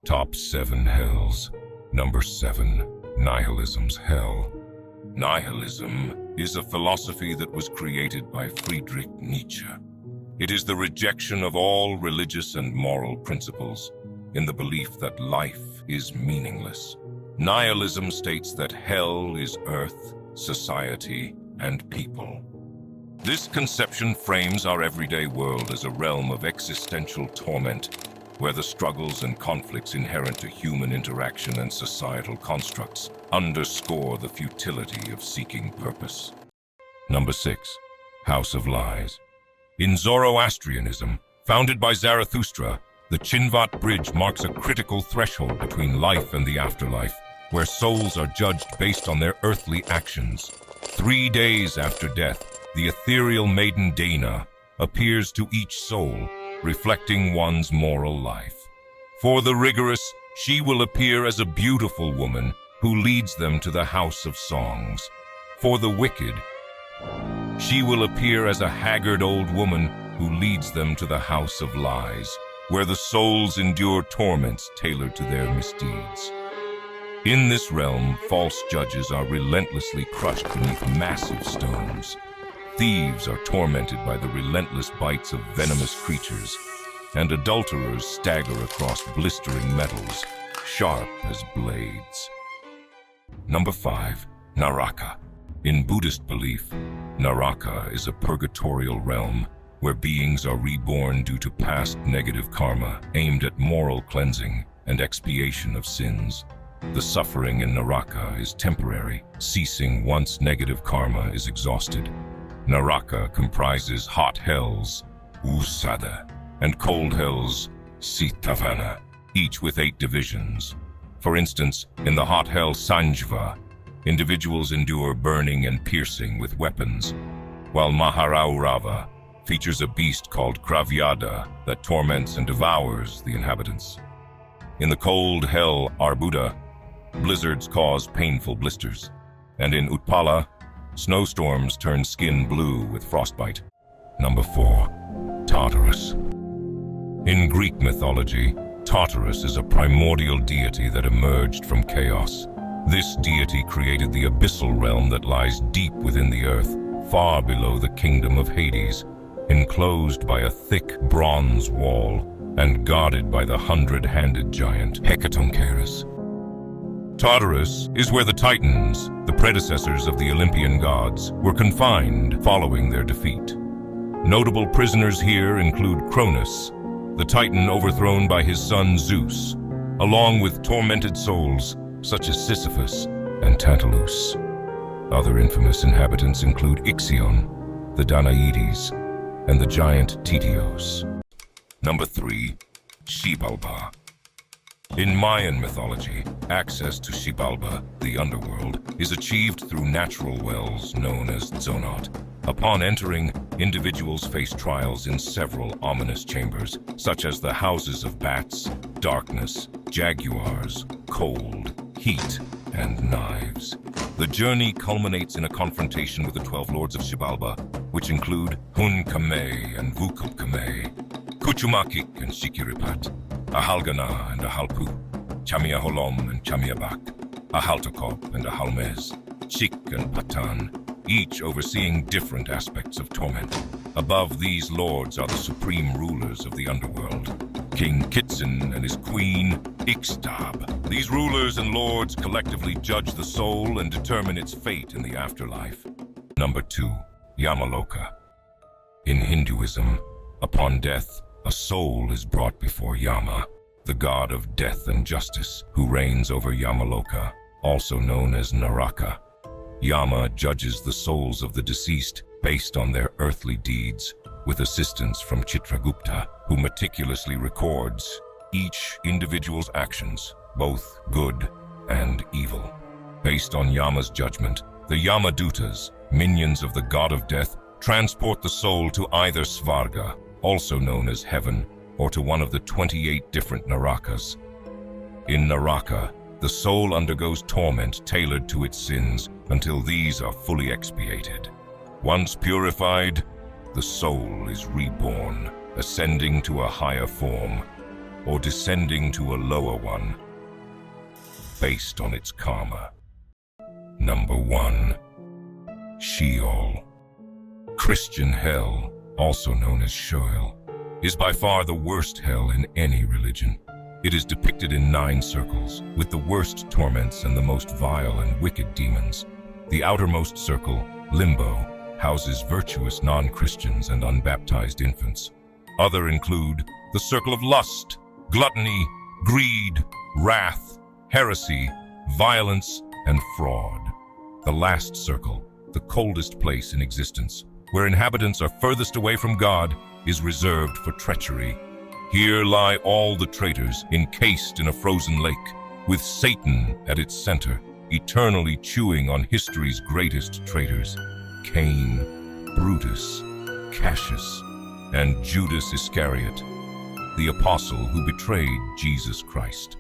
Top 7 Hells. Number 7. Nihilism's Hell. Nihilism is a philosophy that was created by Friedrich Nietzsche. It is the rejection of all religious and moral principles in the belief that life is meaningless. Nihilism states that hell is earth, society, and people. This conception frames our everyday world as a realm of existential torment, where the struggles and conflicts inherent to human interaction and societal constructs underscore the futility of seeking purpose. Number 6. House of Lies. In Zoroastrianism, founded by Zarathustra, the Chinvat Bridge marks a critical threshold between life and the afterlife, where souls are judged based on their earthly actions. 3 days after death, the ethereal maiden Dana appears to each soul, reflecting one's moral life. For the rigorous, she will appear as a beautiful woman who leads them to the house of songs. For the wicked, she will appear as a haggard old woman who leads them to the house of lies, where the souls endure torments tailored to their misdeeds. In this realm, false judges are relentlessly crushed beneath massive stones. Thieves are tormented by the relentless bites of venomous creatures, and adulterers stagger across blistering metals, sharp as blades. Number 5. Naraka. In Buddhist belief, Naraka is a purgatorial realm where beings are reborn due to past negative karma aimed at moral cleansing and expiation of sins. The suffering in Naraka is temporary, ceasing once negative karma is exhausted. Naraka comprises hot hells, Usada, and cold hells, Sitavana, each with 8 divisions. For instance, in the hot hell Sanjva, individuals endure burning and piercing with weapons, while Maharaurava features a beast called Kravyada that torments and devours the inhabitants. In the cold hell Arbuda, blizzards cause painful blisters, and in Utpala, snowstorms turn skin blue with frostbite. Number 4. Tartarus. In Greek mythology, Tartarus is a primordial deity that emerged from chaos. This deity created the abyssal realm that lies deep within the earth, far below the kingdom of Hades, enclosed by a thick bronze wall and guarded by the 100-handed giant Hecatoncheirus. Tartarus is where the Titans, the predecessors of the Olympian gods, were confined following their defeat. Notable prisoners here include Cronus, the Titan overthrown by his son Zeus, along with tormented souls such as Sisyphus and Tantalus. Other infamous inhabitants include Ixion, the Danaïdes, and the giant Tityos. Number 3. Xibalba. In Mayan mythology, access to Xibalba, the underworld, is achieved through natural wells known as Zonot. Upon entering, individuals face trials in several ominous chambers, such as the houses of bats, darkness, jaguars, cold, heat, and knives. The journey culminates in a confrontation with the 12 lords of Xibalba, which include Hun Kamei and Vukub Kamei, Kuchumakik and Shikiripat, Ahalgana and Ahalpu, Chamia Holom and Chamiabak, Ahaltokop and Ahalmez, Chik and Patan, each overseeing different aspects of torment. Above these lords are the supreme rulers of the underworld, King Kitsin and his queen, Ixtab. These rulers and lords collectively judge the soul and determine its fate in the afterlife. Number 2. Yamaloka. In Hinduism, upon death, a soul is brought before Yama, the god of death and justice, who reigns over Yamaloka, also known as Naraka. Yama judges the souls of the deceased based on their earthly deeds, with assistance from Chitragupta, who meticulously records each individual's actions, both good and evil. Based on Yama's judgment, the Yamadutas, minions of the god of death, transport the soul to either Svarga, also known as heaven, or to one of the 28 different Narakas. In Naraka, the soul undergoes torment tailored to its sins until these are fully expiated. Once purified, the soul is reborn, ascending to a higher form. or descending to a lower one, based on its karma. Number 1. Sheol. Christian hell, also known as Sheol, is by far the worst hell in any religion. It is depicted in 9 circles, with the worst torments and the most vile and wicked demons. The outermost circle, Limbo, houses virtuous non-Christians and unbaptized infants. Other include the circle of lust, gluttony, greed, wrath, heresy, violence, and fraud. The last circle, the coldest place in existence, where inhabitants are furthest away from God, is reserved for treachery. Here lie all the traitors encased in a frozen lake, with Satan at its center, eternally chewing on history's greatest traitors: Cain, Brutus, Cassius, and Judas Iscariot, the apostle who betrayed Jesus Christ.